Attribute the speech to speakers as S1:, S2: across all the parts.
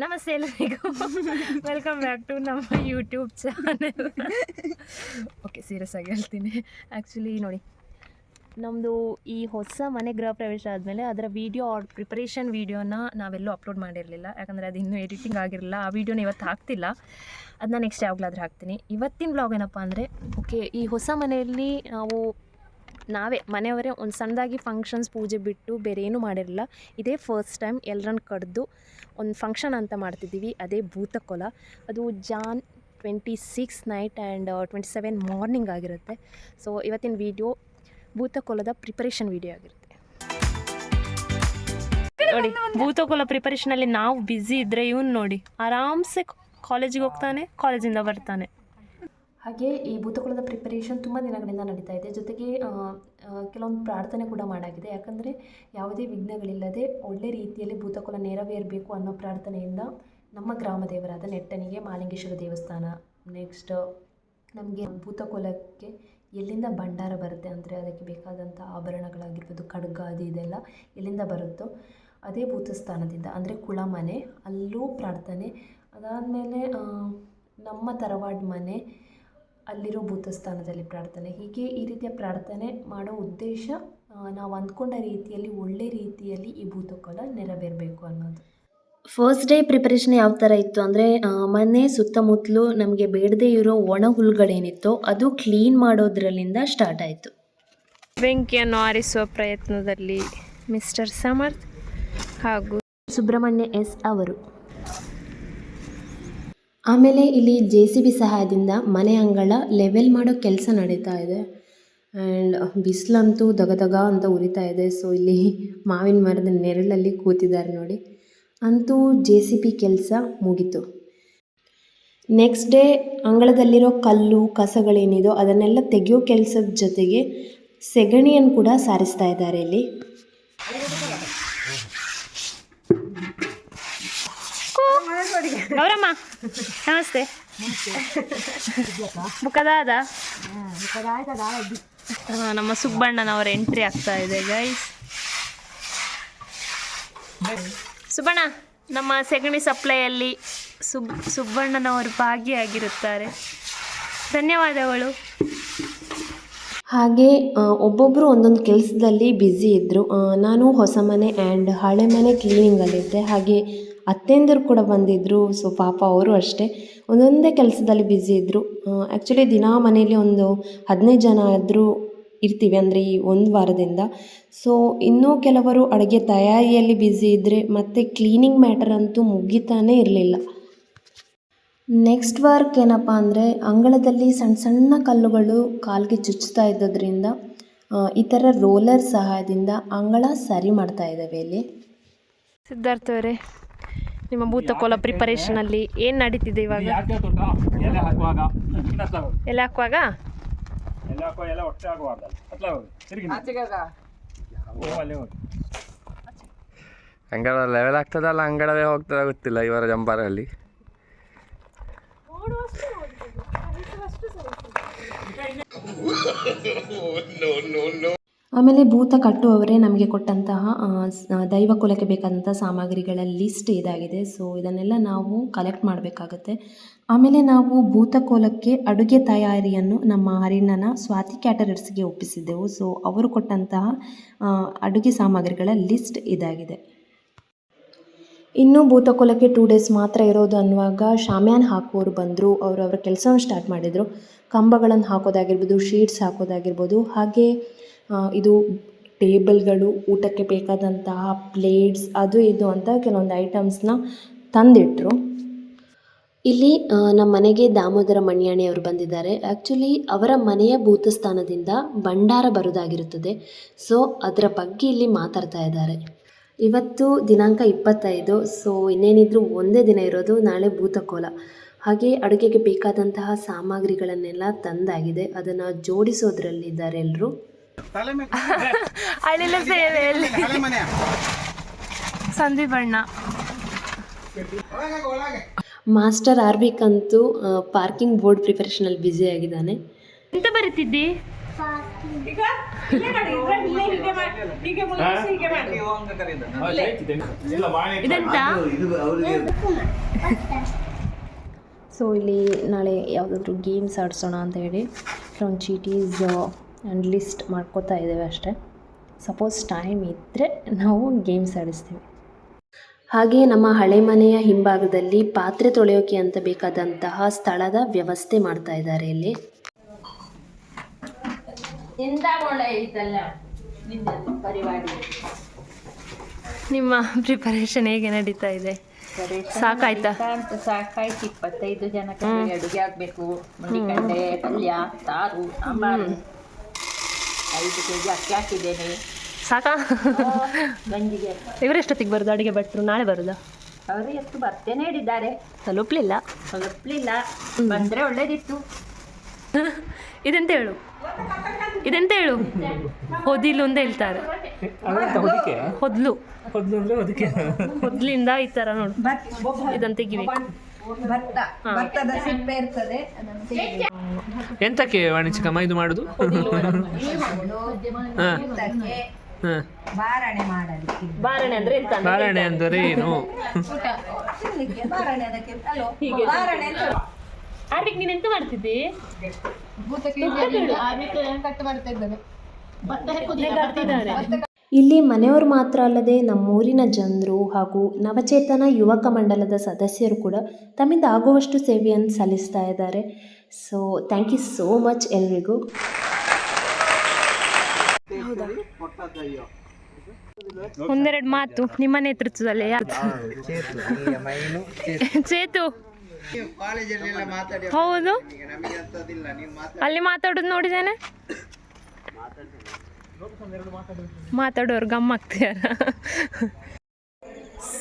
S1: ನಮಸ್ತೆ ಎಲ್ಲರಿಗೂ welcome back to ನಮ್ಮ ಯೂಟ್ಯೂಬ್ ಚಾನೆಲ್. ಓಕೆ, ಸೀರಿಯಸ್ ಆಗಿ ಹೇಳ್ತೀನಿ. ಆ್ಯಕ್ಚುಲಿ ನೋಡಿ, ನಮ್ಮದು ಈ ಹೊಸ ಮನೆ ಗೃಹ ಪ್ರವೇಶ ಆದಮೇಲೆ ಅದರ ಪ್ರಿಪರೇಷನ್ ವೀಡಿಯೋನ ನಾವೆಲ್ಲೂ ಅಪ್ಲೋಡ್ ಮಾಡಿರಲಿಲ್ಲ. ಯಾಕಂದರೆ ಅದು ಇನ್ನೂ ಎಡಿಟಿಂಗ್ ಆಗಿರಲಿಲ್ಲ. ಆ ವೀಡಿಯೋನ ಇವತ್ತು ಹಾಕ್ತಿಲ್ಲ, ಅದನ್ನ ನೆಕ್ಸ್ಟ್ ಯಾವಾಗಲಾದ್ರೂ ಹಾಕ್ತೀನಿ. ಇವತ್ತಿನ ಬ್ಲಾಗ್ ಏನಪ್ಪ ಅಂದರೆ, ಓಕೆ, ಈ ಹೊಸ ಮನೆಯಲ್ಲಿ ನಾವೇ ಮನೆಯವರೇ ಒಂದು ಸಣ್ಣದಾಗಿ ಫಂಕ್ಷನ್ಸ್ ಪೂಜೆ ಬಿಟ್ಟು ಬೇರೆ ಏನೂ ಮಾಡಿರಲಿಲ್ಲ. ಇದೇ ಫಸ್ಟ್ ಟೈಮ್ ಎಲ್ಲರನ್ನ ಕರೆದು ಒಂದು ಫಂಕ್ಷನ್ ಅಂತ ಮಾಡ್ತಿದ್ದೀವಿ. ಅದೇ ಭೂತಕೋಲ. ಅದು ಜಾನ್ 26 ನೈಟ್ ಆ್ಯಂಡ್ 27 ಮಾರ್ನಿಂಗ್ ಆಗಿರುತ್ತೆ. ಸೊ ಇವತ್ತಿನ ವೀಡಿಯೋ ಭೂತಕೋಲದ ಪ್ರಿಪರೇಷನ್ ವೀಡಿಯೋ ಆಗಿರುತ್ತೆ. ನೋಡಿ, ಭೂತಕೋಲ ಪ್ರಿಪರೇಷನಲ್ಲಿ ನಾವು ಬ್ಯುಸಿ ಇದ್ದರೆ ಇವನು ನೋಡಿ ಆರಾಮ್ಸೆ ಕಾಲೇಜಿಗೆ ಹೋಗ್ತಾನೆ, ಕಾಲೇಜಿಂದ ಬರ್ತಾನೆ. ಹಾಗೆ ಈ ಭೂತಕೋಲದ ಪ್ರಿಪರೇಷನ್ ತುಂಬ ದಿನಗಳಿಂದ ನಡೀತಾ ಇದೆ. ಜೊತೆಗೆ ಕೆಲವೊಂದು ಪ್ರಾರ್ಥನೆ ಕೂಡ ಮಾಡಾಗಿದೆ. ಯಾಕಂದರೆ ಯಾವುದೇ ವಿಘ್ನಗಳಿಲ್ಲದೆ ಒಳ್ಳೆ ರೀತಿಯಲ್ಲಿ ಭೂತಕೋಲ ನೆರವೇರಬೇಕು ಅನ್ನೋ ಪ್ರಾರ್ಥನೆಯಿಂದ ನಮ್ಮ ಗ್ರಾಮ ದೇವರಾದ ನೆಟ್ಟಣಿಗೆ ಮಾಲಿಂಗೇಶ್ವರ ದೇವಸ್ಥಾನ, ನೆಕ್ಸ್ಟ್ ನಮಗೆ ಭೂತಕೋಲಕ್ಕೆ ಎಲ್ಲಿಂದ ಭಂಡಾರ ಬರುತ್ತೆ ಅಂದರೆ ಅದಕ್ಕೆ ಬೇಕಾದಂಥ ಆಭರಣಗಳಾಗಿರ್ಬೋದು, ಖಡ್ಗ ಅದು ಇದೆಲ್ಲ ಎಲ್ಲಿಂದ ಬರುತ್ತೋ ಅದೇ ಭೂತಸ್ಥಾನದಿಂದ ಅಂದರೆ ಕುಳಮನೆ, ಅಲ್ಲೂ ಪ್ರಾರ್ಥನೆ. ಅದಾದಮೇಲೆ ನಮ್ಮ ತರವಾಡು ಮನೆ, ಅಲ್ಲಿರೋ ಭೂತಸ್ಥಾನದಲ್ಲಿ ಪ್ರಾರ್ಥನೆ. ಹೀಗೆ ಈ ರೀತಿಯ ಪ್ರಾರ್ಥನೆ ಮಾಡೋ ಉದ್ದೇಶ ನಾವು ಅಂದ್ಕೊಂಡ ರೀತಿಯಲ್ಲಿ ಒಳ್ಳೆ ರೀತಿಯಲ್ಲಿ ಈ ಭೂತಕೋಲ ನೆರವೇರಬೇಕು ಅನ್ನೋದು. ಫಸ್ಟ್ ಡೇ ಪ್ರಿಪರೇಷನ್ ಯಾವ ಥರ ಇತ್ತು ಅಂದರೆ, ಮನೆ ಸುತ್ತಮುತ್ತಲು ನಮಗೆ ಬೇಡದೇ ಇರೋ ಒಣ ಹುಲ್ಲುಗಳೇನಿತ್ತೋ ಅದು ಕ್ಲೀನ್ ಮಾಡೋದ್ರಲ್ಲಿಂದ ಸ್ಟಾರ್ಟ್ ಆಯಿತು. ಬೆಂಕಿಯನ್ನು ಆರಿಸುವ ಪ್ರಯತ್ನದಲ್ಲಿ ಮಿಸ್ಟರ್ ಸಮರ್ಥ್ ಹಾಗೂ ಸುಬ್ರಹ್ಮಣ್ಯ ಎಸ್ ಅವರು. ಆಮೇಲೆ ಇಲ್ಲಿ JCB ಸಹಾಯದಿಂದ ಮನೆ ಅಂಗಳ ಲೆವೆಲ್ ಮಾಡೋ ಕೆಲಸ ನಡೀತಾ ಇದೆ. ಆ್ಯಂಡ್ ಬಿಸಿಲಂತೂ ದಗದಗ ಅಂತ ಉರಿತಾ ಇದೆ. ಸೊ ಇಲ್ಲಿ ಮಾವಿನ ಮರದ ನೆರಳಲ್ಲಿ ಕೂತಿದ್ದಾರೆ ನೋಡಿ. ಅಂತೂ JCB ಕೆಲಸ ಮುಗೀತು. ನೆಕ್ಸ್ಟ್ ಡೇ ಅಂಗಳದಲ್ಲಿರೋ ಕಲ್ಲು ಕಸಗಳೇನಿದೋ ಅದನ್ನೆಲ್ಲ ತೆಗೆಯೋ ಕೆಲಸದ ಜೊತೆಗೆ ಸೆಗಣಿಯನ್ನು ಕೂಡ ಸಾರಿಸ್ತಾ ಇದ್ದಾರೆ ಇಲ್ಲಿ. ಗೌರಮ್ಮ ನಮಸ್ತೆ. ಮುಖದಾದ ನಮ್ಮ ಸುಬ್ಬಣ್ಣನವರ ಎಂಟ್ರಿ ಆಗ್ತಾ ಇದೆ ಗೈಸ್. ಸುಬ್ಬಣ್ಣ, ನಮ್ಮ ಸೆಗಣಿ ಸಪ್ಲೈಯಲ್ಲಿ ಸುಬ್ಬಣ್ಣನವರು ಭಾಗಿಯಾಗಿರುತ್ತಾರೆ. ಧನ್ಯವಾದಗಳು. ಹಾಗೆ ಒಬ್ಬೊಬ್ಬರು ಒಂದೊಂದು ಕೆಲಸದಲ್ಲಿ ಬ್ಯುಸಿ ಇದ್ದರು. ನಾನು ಹೊಸ ಮನೆ ಆ್ಯಂಡ್ ಹಳೆ ಮನೆ ಕ್ಲೀನಿಂಗಲ್ಲಿದ್ದೆ. ಹಾಗೆ ಅತ್ತೆಂದರು ಕೂಡ ಬಂದಿದ್ದರು. ಸೊ ಪಾಪ ಅವರು ಅಷ್ಟೇ ಒಂದೊಂದೇ ಕೆಲಸದಲ್ಲಿ ಬ್ಯುಸಿ ಇದ್ದರು. ಆ್ಯಕ್ಚುಲಿ ದಿನ ಮನೆಯಲ್ಲಿ ಒಂದು 15 ಜನ ಆದರೂ ಇರ್ತೀವಿ, ಅಂದರೆ ಈ ಒಂದು ವಾರದಿಂದ. ಸೊ ಇನ್ನೂ ಕೆಲವರು ಅಡುಗೆ ತಯಾರಿಯಲ್ಲಿ ಬ್ಯುಸಿ ಇದ್ದರೆ ಮತ್ತು ಕ್ಲೀನಿಂಗ್ ಮ್ಯಾಟರ್ ಅಂತೂ ಮುಗಿತಾನೇ ಇರಲಿಲ್ಲ. ನೆಕ್ಸ್ಟ್ ವರ್ಕ್ ಏನಪ್ಪ ಅಂದರೆ, ಅಂಗಳದಲ್ಲಿ ಸಣ್ಣ ಸಣ್ಣ ಕಲ್ಲುಗಳು ಕಾಲಿಗೆ ಚುಚ್ಚುತ್ತಾ ಇದ್ದದ್ರಿಂದ ಈ ಥರ ರೋಲರ್ ಸಹಾಯದಿಂದ ಅಂಗಳ ಸರಿ ಮಾಡ್ತಾ ಇದ್ದಾವೆ ಇಲ್ಲಿ. ಸಿದ್ಧಾರ್ಥ ಅವರೇ, ನಿಮ್ಮ ಭೂತಕೋಲ ಪ್ರಿಪರೇಷನಲ್ಲಿ ಏನು ನಡೀತಿದೆ ಇವಾಗ? ಎಲೆ ಹಾಕುವಾಗ
S2: ಅಂಗಳ ಲೆವೆಲ್ ಆಗ್ತದಲ್ಲ, ಅಂಗಳವೇ ಹೋಗ್ತದ ಗೊತ್ತಿಲ್ಲ ಇವರ ಜಂಪಾರಲ್ಲಿ.
S1: ಆಮೇಲೆ ಭೂತ ಕಟ್ಟುವವರೇ ನಮಗೆ ಕೊಟ್ಟಂತಹ ದೈವಕೋಲಕ್ಕೆ ಬೇಕಾದಂಥ ಸಾಮಗ್ರಿಗಳ ಲಿಸ್ಟ್ ಇದಾಗಿದೆ. ಸೊ ಇದನ್ನೆಲ್ಲ ನಾವು ಕಲೆಕ್ಟ್ ಮಾಡಬೇಕಾಗತ್ತೆ. ಆಮೇಲೆ ನಾವು ಭೂತಕೋಲಕ್ಕೆ ಅಡುಗೆ ತಯಾರಿಯನ್ನು ನಮ್ಮ ಹರಿಣ್ಣನ ಸ್ವಾತಿ ಕ್ಯಾಟರರ್ಸ್ಗೆ ಒಪ್ಪಿಸಿದ್ದೆವು. ಸೊ ಅವರು ಕೊಟ್ಟಂತಹ ಅಡುಗೆ ಸಾಮಗ್ರಿಗಳ ಲಿಸ್ಟ್ ಇದಾಗಿದೆ. ಇನ್ನೂ ಭೂತಕೋಲಕ್ಕೆ 2 ಡೇಸ್ ಮಾತ್ರ ಇರೋದು ಅನ್ನುವಾಗ ಶಾಮ್ಯಾನ್ ಹಾಕುವವರು ಬಂದರು. ಅವರು ಅವರ ಕೆಲಸವನ್ನು ಸ್ಟಾರ್ಟ್ ಮಾಡಿದರು. ಕಂಬಗಳನ್ನು ಹಾಕೋದಾಗಿರ್ಬೋದು, ಶೀಟ್ಸ್ ಹಾಕೋದಾಗಿರ್ಬೋದು, ಹಾಗೆ ಇದು ಟೇಬಲ್ಗಳು, ಊಟಕ್ಕೆ ಬೇಕಾದಂತಹ ಪ್ಲೇಟ್ಸ್, ಅದು ಇದು ಅಂತ ಕೆಲವೊಂದು ಐಟಮ್ಸ್ನ ತಂದಿಟ್ಟರು. ಇಲ್ಲಿ ನಮ್ಮ ಮನೆಗೆ ದಾಮೋದರ ಮಣ್ಯಾಣಿ ಅವರು ಬಂದಿದ್ದಾರೆ. ಆ್ಯಕ್ಚುಲಿ ಅವರ ಮನೆಯ ಭೂತಸ್ಥಾನದಿಂದ ಭಂಡಾರ ಬರೋದಾಗಿರುತ್ತದೆ. ಸೊ ಅದರ ಬಗ್ಗೆ ಇಲ್ಲಿ ಮಾತಾಡ್ತಾ ಇದ್ದಾರೆ. ಇವತ್ತು ದಿನಾಂಕ 25. ಸೊ ಇನ್ನೇನಿದ್ರು ಒಂದೇ ದಿನ ಇರೋದು, ನಾಳೆ ಭೂತಕೋಲ. ಹಾಗೆ ಅಡುಗೆಗೆ ಬೇಕಾದಂತಹ ಸಾಮಗ್ರಿಗಳನ್ನೆಲ್ಲ ತಂದಾಗಿದೆ. ಅದನ್ನು ಜೋಡಿಸೋದ್ರಲ್ಲಿದ್ದಾರೆ ಎಲ್ಲರೂ. ಸಂಧಿ ಬಣ್ಣ ಮಾಸ್ಟರ್ ಆರ್ಬಿಕ್ ಅಂತೂ ಪಾರ್ಕಿಂಗ್ ಬೋರ್ಡ್ ಪ್ರಿಪರೇಷನಲ್ಲಿ ಬ್ಯುಸಿ ಆಗಿದ್ದಾನೆ. ಎಂತ ಬರೀತಿದ್ದಿ? ಇದೆಂತ ಸೊ ಇಲ್ಲಿ ನಾಳೆ ಯಾವುದಾದ್ರೂ ಗೇಮ್ಸ್ ಆಡಿಸೋಣ ಅಂತ ಹೇಳಿ ಫ್ರಮ್ ಚೀಟೀಸ್ ಆ್ಯಂಡ್ ಲಿಸ್ಟ್ ಮಾಡ್ಕೋತಾ ಇದ್ದೇವೆ ಅಷ್ಟೇ. ಸಪೋಸ್ ಟೈಮ್ ಇದ್ದರೆ ನಾವು ಗೇಮ್ಸ್ ಆಡಿಸ್ತೀವಿ. ಹಾಗೆ ನಮ್ಮ ಹಳೆ ಮನೆಯ ಹಿಂಭಾಗದಲ್ಲಿ ಪಾತ್ರೆ ತೊಳೆಯೋಕೆ ಅಂತ ಬೇಕಾದಂತಹ ಸ್ಥಳದ ವ್ಯವಸ್ಥೆ ಮಾಡ್ತಾ ಇದ್ದಾರೆ ಇಲ್ಲಿ. ನಿಮ್ಮ ಪ್ರಿಪರೇಷನ್ ಹೇಗೆ ನಡೀತಾ ಇದೆ? ಸಾಕಾಯ್ತಾ?
S3: ಸಾಕಾಯ್ತು. 25 ಜನಕ್ಕೆ ಅಡುಗೆ ಆಗಬೇಕು. ಮುಳ್ಳಿಕಂಡೆ ಪಲ್ಯ, ಸಾರು, ಸಾಂಬಾರು. 5 kg ಅಕ್ಕಿ ಹಾಕಿದ್ದೇನೆ.
S1: ಸಾಕಾ?
S3: ಗಂಜಿಗೆ
S1: ಇವರೆಷ್ಟೊತ್ತಿಗೆ ಬರೋದು ಅಡುಗೆ ಭಟ್ರು? ನಾಳೆ ಬರೋದಾ?
S3: ಅವರು ಎಷ್ಟು ಬರ್ತೇನೆ ಹೇಳಿದ್ದಾರೆ.
S1: ತಲುಪಲಿಲ್ಲ.
S3: ತಲುಪಲಿಲ್ಲ. ಬಂದರೆ ಒಳ್ಳೇದಿತ್ತು.
S1: ಇದೆಂತ ಹೇಳು, ಇದೆಂತ ಹೇಳು? ಹೊದಿಲು ಅಂತ ಹೇಳ್ತಾರೆ. ಹೊದ್ಲು, ಹೊದ್ಲಿಂದ ಈ ಥರ ನೋಡು, ಇದನ್ನು ತೆಗಿಬೇಕು.
S3: ಭತ್ತದ ಸಿಪ್ಪೆ ಇರ್ತದೆ.
S4: ಎಂತಕ್ಕೆ ವಾಣಿಜ್ಯಿಕಮ್ಮ ಇದು ಮಾಡುದು?
S3: ಬಾರಣೆ ಮಾಡಲಿಕ್ಕೆ.
S1: ಬಾರಣೆ ಅಂದ್ರೆ ಎಂತ?
S4: ಬಾರಣೆ ಅಂದರೆ ಏನು?
S3: ಬಾರಣೆ ಅದಕ್ಕೆ ಅಲ್ಲೋ ಬಾರಣೆ ಅಂತ.
S1: ಆರ್ವಿಕ್ ನೀನು ಎಂತ ಮಾಡ್ತಿದ್ದಿ?
S3: ಕಟ್ಟು ಮಾಡ್ತಾ ಇದ್ದಾನೆ.
S1: ಇಲ್ಲಿ ಮನೆಯವರು ಮಾತ್ರ ಅಲ್ಲದೆ ನಮ್ಮೂರಿನ ಜನರು ಹಾಗೂ ನವಚೇತನ ಯುವಕ ಮಂಡಲದ ಸದಸ್ಯರು ಕೂಡ ತಮ್ಮಿಂದ ಆಗುವಷ್ಟು ಸೇವೆಯನ್ನು ಸಲ್ಲಿಸ್ತಾ ಇದ್ದಾರೆ. So thank you so much ಎಲ್ರಿಗೂ. ಒಂದೆರಡು ಮಾತು ನಿಮ್ಮ ನೇತೃತ್ವದಲ್ಲಿ. ಚೇತು, ಹೌದು, ಅಲ್ಲಿ ಮಾತಾಡೋದು ನೋಡಿದ್ದೇನೆ. ಮಾತಾಡೋರು ಗಮ್ಮಾಗ್ತೀಯಾರ.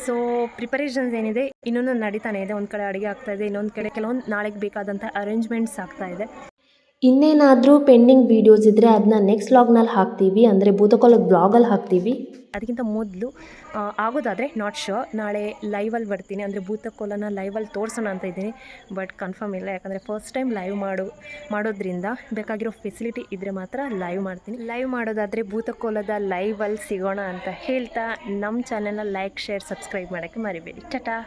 S1: ಸೊ ಪ್ರಿಪರೇಷನ್ಸ್ ಏನಿದೆ ಇನ್ನೊಂದು ನಡೀತಾನೆ ಇದೆ. ಒಂದು ಕಡೆ ಅಡುಗೆ ಆಗ್ತಾ ಇದೆ, ಇನ್ನೊಂದು ಕಡೆ ಕೆಲವೊಂದು ನಾಳೆಗೆ ಬೇಕಾದಂಥ ಅರೇಂಜ್ಮೆಂಟ್ಸ್ ಆಗ್ತಾ ಇದೆ. ಇನ್ನೇನಾದರೂ ಪೆಂಡಿಂಗ್ ವೀಡಿಯೋಸ್ ಇದ್ದರೆ ಅದನ್ನ ನೆಕ್ಸ್ಟ್ ವ್ಲಾಗ್ನಲ್ಲಿ ಹಾಕ್ತೀವಿ, ಅಂದರೆ ಭೂತಕೋಲದ ಬ್ಲಾಗಲ್ಲಿ ಹಾಕ್ತೀವಿ. ಅದಕ್ಕಿಂತ ಮೊದಲು ಆಗೋದಾದರೆ ನಾಟ್ ಶ್ಯೂರ್, ನಾಳೆ ಲೈವಲ್ಲಿ ಬರ್ತೀನಿ, ಅಂದರೆ ಭೂತಕೋಲನ ಲೈವಲ್ಲಿ ತೋರಿಸೋಣ ಅಂತ ಇದ್ದೀನಿ. ಬಟ್ ಕನ್ಫರ್ಮ್ ಇಲ್ಲ, ಯಾಕಂದರೆ ಫಸ್ಟ್ ಟೈಮ್ ಲೈವ್ ಮಾಡೋದ್ರಿಂದ ಬೇಕಾಗಿರೋ ಫೆಸಿಲಿಟಿ ಇದ್ದರೆ ಮಾತ್ರ ಲೈವ್ ಮಾಡ್ತೀನಿ. ಲೈವ್ ಮಾಡೋದಾದರೆ ಭೂತಕೋಲದ ಲೈವಲ್ಲಿ ಸಿಗೋಣ ಅಂತ ಹೇಳ್ತಾ ನಮ್ಮ ಚಾನೆಲ್ನ ಲೈಕ್, ಶೇರ್, ಸಬ್ಸ್ಕ್ರೈಬ್ ಮಾಡೋಕ್ಕೆ ಮರಿಬೇಡಿ. ಟಾಟಾ.